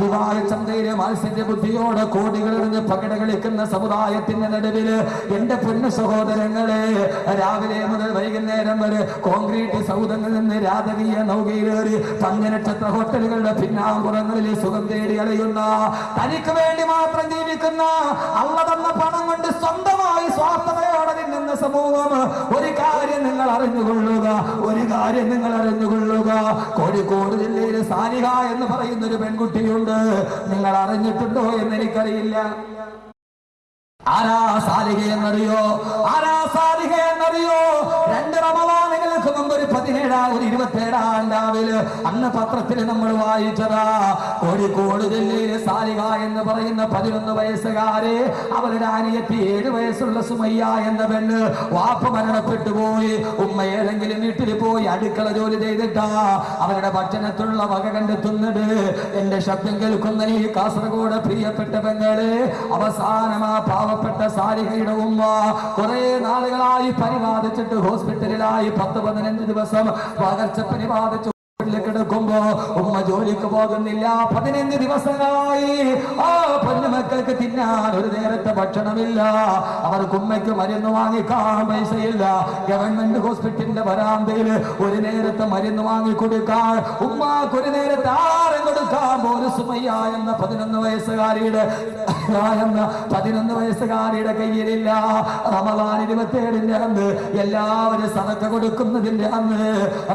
ആലുവായ ചന്തയിലെ മത്സ്യ ബുദ്ധിയോടെ കോടികളെറിഞ്ഞ് പകിട കളിക്കുന്ന സമുദായത്തിന്റെ നടുവില് എന്റെ പൊന്നു സഹോദരങ്ങളെ രാവിലെ മുതൽ വൈകുന്നേരം വരെ കോൺക്രീറ്റ് സൗധങ്ങളിൽ നിന്ന് രാജകീയ നൗകയിലേറി പഞ്ചനക്ഷത്ര ഹോട്ടലുകളുടെ പിന്നാമ്പുറങ്ങളിൽ സുഖം തേടി അലയുന്ന തനിക്ക് വേണ്ടി മാത്രം ജീവിക്കുന്ന അള്ള തന്ന പണം കൊണ്ട് സ്വന്തമായി സ്വാർത്ഥതയോടെ നിന്ന സമൂഹം ഒരു കാര്യം നിങ്ങൾ അറിഞ്ഞുകൊള്ളുക, ഒരു കാര്യം നിങ്ങൾ അറിഞ്ഞുകൊള്ളുക. കോഴിക്കോട് ജില്ലയിലെ സാനിഹ എന്ന് പറയുന്ന ഒരു പെൺകുട്ടിയുണ്ട്. നിങ്ങൾ അറിഞ്ഞിട്ടുണ്ടോ എന്ന് എനിക്കറിയില്ല. ആരാ സാലിഹ എന്നറിയോ? ആരാ സാലിഹ എന്നറിയോ? 2 റമളാനുകൾക്ക് മുമ്പ് ഒരു 27 രാവിലെ അന്ന് പത്രത്തിൽ നമ്മൾ വായിച്ചതാ. കോഴിക്കോട് ജില്ലയിലെ സാലിഹ എന്ന് പറയുന്ന 11 വയസ്സുകാരെ അവരുടെ അനിയത്തി 7 വയസ്സുള്ള സുമയ്യ എന്ന പെണ്ണ് വാപ്പ മരണപ്പെട്ടു പോയി. ഉമ്മ ഏതെങ്കിലും വീട്ടിൽ പോയി അടുക്കള ജോലി ചെയ്തിട്ടാ അവരുടെ ഭക്ഷണത്തിലുള്ള വക കണ്ടെത്തുന്നത്. എന്റെ ശബ്ദം കേൾക്കുന്ന ഈ കാസർഗോഡ് പ്രിയപ്പെട്ട പെങ്ങളെ, അവസാനമാ പാവപ്പെട്ട സാലിഹയുടെ ഉമ്മ കുറെ നാളുകളായി പരിപാലിച്ചിട്ട് ഹോസ്പിറ്റലിലായി 10-15 ദിവസം പകർച്ചപ്പനി ബാധിച്ചു കിടക്കുമ്പോ ഉമ്മ ജോലിക്ക് പോകുന്നില്ല. 15 ദിവസങ്ങളായി ആ പൊന്നുമക്കൾക്ക് തിന്നാൻ ഒരു നേരത്തെ ഭക്ഷണമില്ല. അവർക്ക് ഉമ്മയ്ക്ക് മരുന്ന് വാങ്ങിക്കാൻ പൈസയില്ല. ഗവൺമെന്റ് ഹോസ്പിറ്റലിന്റെ വരാന്തയിൽ ഒരു നേരത്തെ മരുന്ന് വാങ്ങിക്കൊടുക്കാൻ ഉമ്മാക്ക് ഒരു നേരത്തെ ആരും കൊടുക്കാൻ പോലും സുമയ്യ എന്ന 11 വയസ്സുകാരിയുടെ കയ്യിലില്ല. റമളാൻ 27 അന്ന് എല്ലാവരും സദഖ കൊടുക്കുന്നതിന്റെ അന്ന്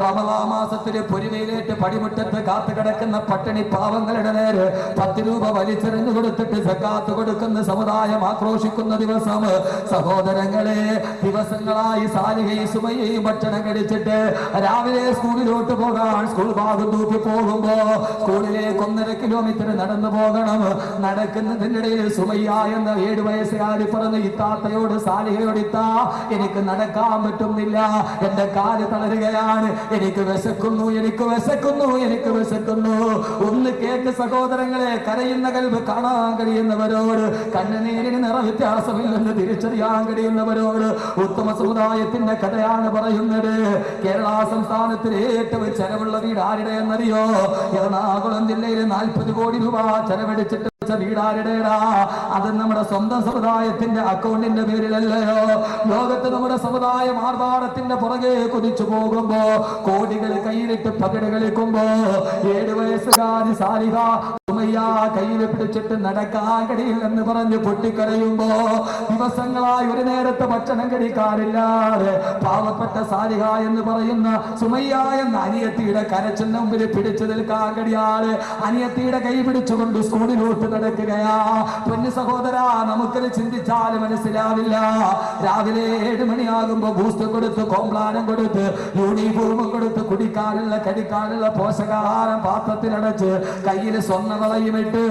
റമളാൻ മാസത്തില് പൊരിവയിലേറ്റ് പടിമുറ്റത്ത് കാത്തു കിടക്കുന്ന പട്ടിണി പാവങ്ങളുടെ നേരെ 10 രൂപ വലിച്ചെറിഞ്ഞു കൊടുത്തിട്ട് സക്കാത്ത് കൊടുക്കുന്ന സമുദായം ആക്രോശിക്കുന്ന ദിവസം. സഹോദരങ്ങളെ, ദിവസങ്ങളായി സാലിഹയും സുമയ്യയും ഭക്ഷണം കഴിച്ചിട്ട് രാവിലെ സ്കൂളിലോട്ട് പോകാൻ സ്കൂൾ ഭാഗം തൂക്കി പോകുമ്പോ സ്കൂളിലേക്ക് 1.5 കിലോമീറ്റർ നടന്നു പോകണം. നടക്കുന്നതിനിടയിൽ സുമയ്യ എന്ന 7 വയസ്സുകാരി പറഞ്ഞ് ഇത്താത്തയോട് സാലിഹയോട്, ഇത്താ എനിക്ക് നടക്കാൻ പറ്റുന്നില്ല, എന്റെ കാല് തളരുകയാണ്, എനിക്ക് വിശക്കുന്നു, എനിക്ക് വിശക്കുന്നു, എനിക്ക് വിശക്കുന്നു. ഒന്ന് കേക്ക് സഹോദരങ്ങളെ, കരയുന്ന കൽബ് കാണാൻ കഴിയുന്നവരോട്, കണ്ണുനീരിന് നിറവ്യത്യാസമില്ലെന്ന് തിരിച്ചറിയാൻ കഴിയുന്നവരോട് ഉത്തമ സമുദായത്തിന്റെ കഥയാണ് പറയുന്നത്. കേരള സംസ്ഥാനത്തിലെ ഏറ്റവും ചെലവുള്ള വീട് ആരുടെ എന്നറിയോ? എറണാകുളം ജില്ലയിൽ 40 കോടി രൂപ ചെലവഴിച്ചിട്ട് വീടാരുടേടാ? അത് നമ്മുടെ സ്വന്തം സമുദായത്തിന്റെ അക്കൗണ്ടിന്റെ പേരിലല്ലയോ? ലോകത്ത് നമ്മുടെ സമുദായം ആർഭാടത്തിന്റെ പുറകെ കുതിച്ചു പോകുമ്പോ, കോടികൾ കയ്യിലിട്ട് പകിട കളിക്കുമ്പോ 7 വയസ്സുകാരി സാലിഹ സുമയ്യ കയ്യിൽ പിടിച്ചിട്ട് നടക്കാൻ കഴിയില്ലെന്ന് പറഞ്ഞ് പൊട്ടിക്കരയുമ്പോ, ദിവസങ്ങളായി ഒരു നേരത്തെ ഭക്ഷണം കഴിക്കാറില്ലാതെ പാവപ്പെട്ട സാലിഹ എന്ന് പറയുന്ന സുമയ്യ എന്ന അനിയത്തിയുടെ കരച്ചിന്റെ മുമ്പിൽ പിടിച്ചു നിൽക്കാൻ കഴിയാതെ അനിയത്തിയുടെ കൈ പിടിച്ചുകൊണ്ട് സ്കൂളിലോട്ട് നടക്കുകയാ. പൊന്നു സഹോദര, നമുക്കത് ചിന്തിച്ചാൽ മനസ്സിലാവില്ല. രാവിലെ 7 മണിയാകുമ്പോ ബൂസ്റ്റ് കൊടുത്ത്, കോംപ്ലാനം കൊടുത്ത്, യൂണിഫോമും കൊടുത്ത്, കുടിക്കാനുള്ള കടിക്കാനുള്ള പോഷകാഹാരം പാത്രത്തിലടച്ച് കയ്യിൽ സ്വർണ്ണവളയുമിട്ട്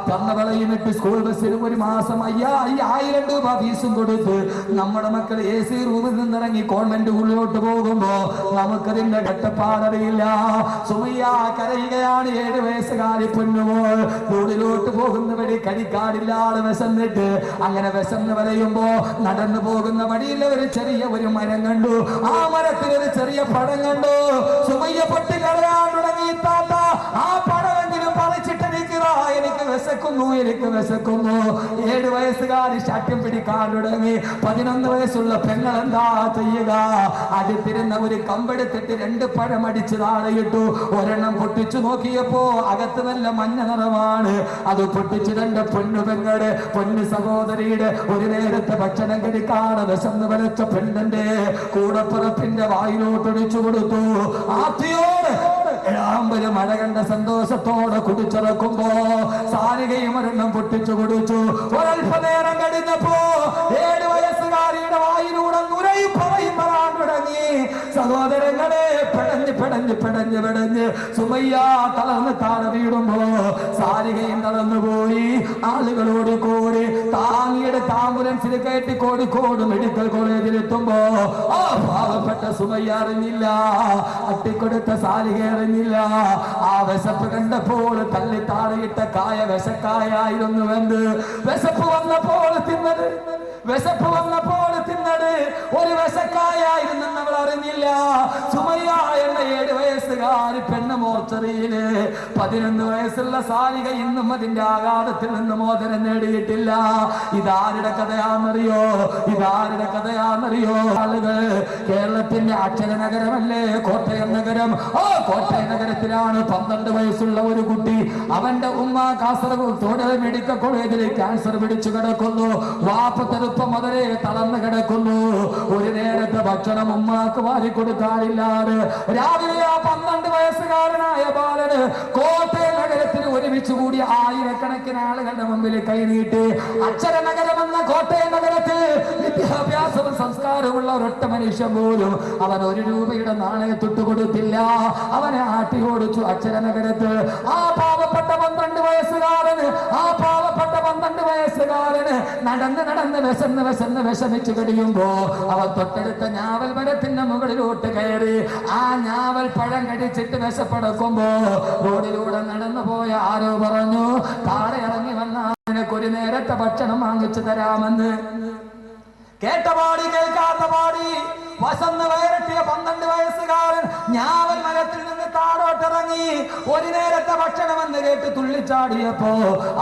സ്വർണ്ണവളയുമിട്ട് സ്കൂൾ ബസ്സിലും ഒരു മാസം 5000 രൂപ ഫീസും കൊടുത്ത് നമ്മുടെ മക്കൾ AC റൂമിൽ നിന്നിറങ്ങി കോൺവെന്റ് ഉള്ളിലോട്ട് പോകുമ്പോ നമുക്കതിന്റെ കട്ടപ്പാടറിയില്ല. സുമയ്യ കരയുകയാണ്. 7 വയസ്സുകാരി പൊന്നുമോൾ സ്കൂളിലോട്ട് പോകുന്ന വഴി കടിക്കാടില്ലാതെ വിശന്നിട്ട്, അങ്ങനെ വിശന്ന് വരയുമ്പോ നടന്നു പോകുന്ന വഴിയിൽ ഒരു ചെറിയ മരം കണ്ടു. ആ മരത്തിൽ ഒരു ചെറിയ പഴം കണ്ടു. സുമയ്യ പൊട്ടി കരയാൻ തുടങ്ങി. താത്ത, ആ പഴമെങ്കിലും പറിച്ചിട്ട് നിൽക്കുക, എനിക്ക് വിശക്കുന്നു, എനിക്ക് വിശക്കുന്നു. 7 വയസ്സുകാരി ശാഠ്യം പിടിക്കാൻ തുടങ്ങി. 11 വയസ്സുള്ള പെങ്ങൾ എന്താ ചെയ്യുക? അടുത്തിരുന്ന ഒരു കമ്പെടുത്തിട്ട് 2 പഴം അടിച്ച് താഴെയിട്ടു. ഒരെണ്ണം പൊട്ടിച്ചു നോക്കിയപ്പോ അകത്ത് നല്ല മഞ്ഞ നിറമാണ്. അത് പൊട്ടിച്ച് തന്റെ പൊന്നു പെങ്ങളുടെ, പൊന്നു സഹോദരിയുടെ ഒരു നേരത്തെ ഭക്ഷണം കഴിക്കാതെ വിശന്ന് വരച്ച പെണ്ണന്റെ കൂടപ്പിറപ്പിന്റെ വായിലോട്ടൊടിച്ചു കൊടുത്തു. ആർത്തിയോട് ഏഴാമ്പല് മഴ കണ്ട സന്തോഷത്തോടെ കുടിച്ചിറക്കുമ്പോ സാലിഹയും ഒരെണ്ണം പൊട്ടിച്ചു കുടിച്ചു. ഒരൽപ്പനേരം കഴിഞ്ഞപ്പോ 7 വയസ്സുകാരിയുടെ വായിലൂടെ നുരയും പറയും വരാൻ തുടങ്ങി. സഹോദരങ്ങളെ, പെടഞ്ഞ് സുമയ്യ തളർന്ന് താഴെ വീടുമ്പോ സാലിഹയും തളർന്നുപോയി. ആളുകളോട് കൂടി താങ്ങിയുടെ ആംബുലൻസിൽ കയറ്റി കോഴിക്കോട് മെഡിക്കൽ കോളേജിൽ എത്തുമ്പോ ആ പാവപ്പെട്ട സുമയ്യ അറിഞ്ഞില്ല, അട്ടിക്കൊടുത്ത സാലിഹ അറിഞ്ഞില്ല. ആ വിശപ്പ് കണ്ടപ്പോൾ തള്ളി താഴെയിട്ട കായ വിശക്കായായിരുന്നുവെന്ന്. വിശപ്പ് വന്നപ്പോൾ തിന്നത് വിശപ്പ് വന്നപ്പോൾ തിന്നത് ഒരു വിശക്കായായിരുന്നെന്ന് അവൾ അറിഞ്ഞില്ല. സുമയ്യ എന്ന 7 വയസ്സുകാരി പെണ്ണ് മോർച്ചറിയില് 11 വയസ്സുള്ള സാരിക ഇന്നും അതിന്റെ ആഘാതത്തിൽ നിന്ന് മോചനം നേടിയിട്ടില്ല. ഇതാരുടെ കഥയാണെന്നറിയോ? ഇതാരുടെ കഥയാണെന്നറിയോ? ആളുകൾ കേരളത്തിന്റെ അക്ഷരനഗരമല്ലേ കോട്ടയം നഗരം. കോട്ടയം നഗരത്തിലാണ് 12 വയസ്സുള്ള ഒരു കുട്ടി. അവന്റെ ഉമ്മ കാസർഗോഡ് മെഡിക്കൽ കോളേജിൽ ക്യാൻസർ പിടിച്ചു കിടക്കുന്നു. വാപ്പ ചെറുപ്പം മുതലേ തളർന്നു കിടക്കുന്നു. ഒരു നേരത്തെ ഭക്ഷണം ഉമ്മാക്ക് വാരിക്കൊടുക്കാറില്ലാതെ രാവിലെ ആ 12 വയസ്സുകാരനായ ബാലന് കോട്ടയം നഗരത്തിൽ ഒരുമിച്ച് കൂടി ആയിരക്കണക്കിന് ആളുകളുടെ മുമ്പിൽ കൈനീട്ടി. അക്ഷരനഗരമെന്ന കോട്ടയം നഗരത്തിൽ വിദ്യാഭ്യാസവും സംസ്കാരമുള്ള ഒരൊറ്റ മനുഷ്യൻ പോലും അവൻ 1 രൂപയുടെ നാണയത്തൊട്ട് കൊടുത്തില്ല. അവനെ ആട്ടി ഓടിച്ചു അക്ഷരനഗരത്ത്. ആ പാവപ്പെട്ട 12 വയസ്സുകാരന് നടന്ന് വിഷമിച്ചു കഴിയുമ്പോ അവൻ തൊട്ടടുത്ത ഞാവൽ മരത്തിന്റെ മുകളിലോട്ട് കയറി. ആ ഞാവൽ പഴം കടിച്ചിട്ട് വിശപ്പടക്കുമ്പോ റോഡിലൂടെ നടന്നു പോയ ആരോ പറഞ്ഞു, താഴെ ഇറങ്ങി വന്ന നിനക്കൊരു നേരത്തെ ഭക്ഷണം വാങ്ങിച്ചു തരാമെന്ന്. കേട്ട പാടി കേൾക്കാത്ത പാടി വസന്ന് വയറട്ടിയ 12 വയസ്സുകാരൻ ഞാവൽ മരത്തിൽ നിന്ന് താഴോട്ടിറങ്ങി. ഒരു നേരത്തെ ഭക്ഷണമെന്ന് കേട്ട് തുള്ളിച്ചാടിയപ്പോ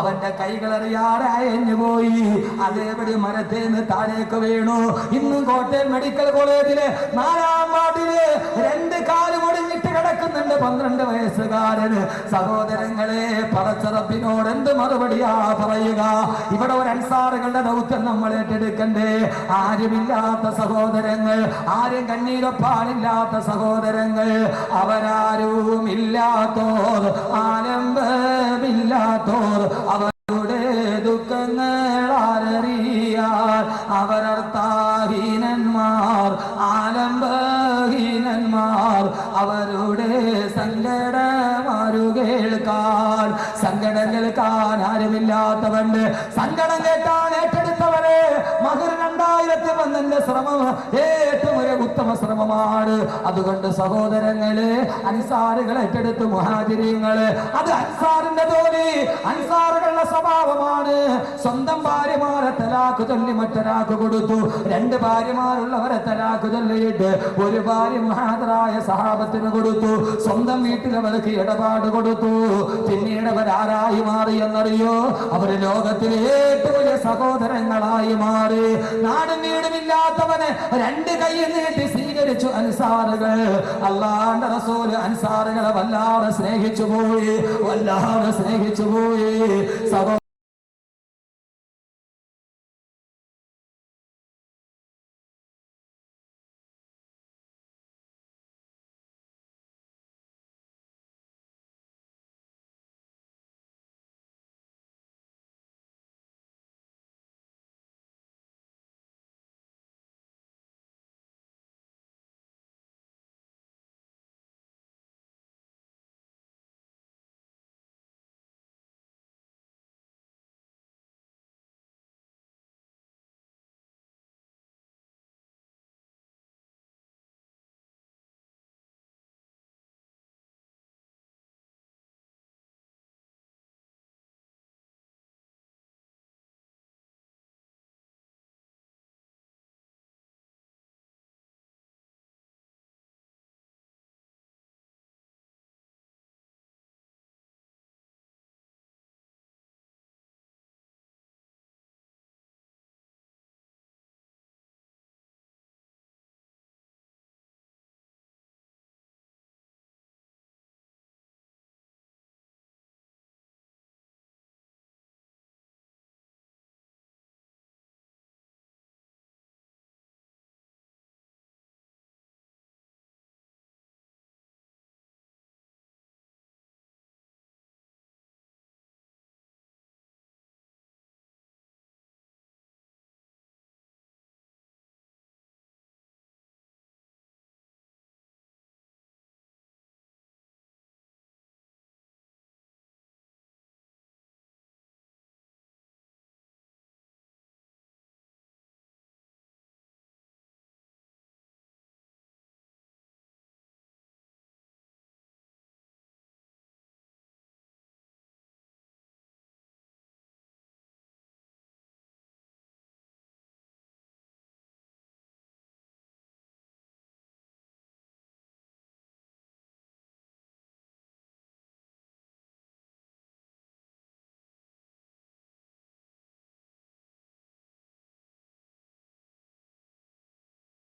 അവന്റെ കൈകളറിയാതെ അയഞ്ഞു പോയി. അതേപടി മരത്തിൽ നിന്ന് താഴേക്ക് വീണു. ഇന്നും കോട്ടയം മെഡിക്കൽ കോളേജിലെ 4-ാം വാർഡില് 2 കാല് മുടിഞ്ഞിട്ട് കിടക്കുന്നുണ്ട് 12 വയസ്സുകാരന്. സഹോദരങ്ങളെ, പടച്ചറപ്പിനോട് എന്ത് മറുപടിയാ പറയുക? ഇവിടെ ഒരു അൻസാറുകളുടെ ദൗത്യം നമ്മൾ ഏറ്റെടുക്കണ്ടേ? ആരുമില്ലാത്ത സഹോദരങ്ങൾ, ആരും കണ്ണീരൊപ്പാനില്ലാത്ത സഹോദരങ്ങൾ, അവരാരും ഇല്ലാത്തോർ, ആലംബമില്ലാത്തോർ, അവരുടെ ദുഃഖങ്ങൾ ആരറിയാൻ, അവരർത്ഥാഹീനന്മാർ, ആലംബഹീനന്മാർ, അവരുടെ സങ്കടമാരു കേൾക്കാൻ, സങ്കടം കേൾക്കാൻ ആരുമില്ലാത്തവണ്ട്. സങ്കടം കേട്ടാൻ ഏറ്റെടുത്തവരെ മഹർ 2001 ശ്രമം ഏറ്റവും ഒരു ഉത്തമ ശ്രമമാണ്. അതുകൊണ്ട് സഹോദരങ്ങളെ, അൻസാറുകൾ ഏറ്റെടുത്ത് മുഹാജിരീങ്ങള്, അത് അൻസാറിന്റെ ജോലി, അൻസാറുകളുടെ സ്വഭാവമാണ്. സ്വന്തം ഭാര്യമാരെ തലാക്ക് ചൊല്ലി മറ്റൊരാൾക്ക് കൊടുത്തു. 2 ഭാര്യമാരുള്ളവരെ തലാക്ക് ചൊല്ലിയിട്ട് ഒരു ഭാര്യ മഹാദരായ സഹാബത്തിന് കൊടുത്തു. സ്വന്തം വീട്ടിൽ അവർക്ക് ഇടപാട് കൊടുത്തു. പിന്നീട് അവരാരായി മാറി എന്നറിയോ? അവര് ലോകത്തിലെ ഏറ്റവും വലിയ സഹോദരങ്ങളായി മാറി. നാടും വീടുമില്ലാത്തവനെ 2 കൈ നീട്ടി സ്വീകരിച്ചു അൻസാറുകൾ. അല്ലാഹുവിന്റെ റസൂൽ അൻസാറുകളെ വല്ലാതെ സ്നേഹിച്ചു പോയി.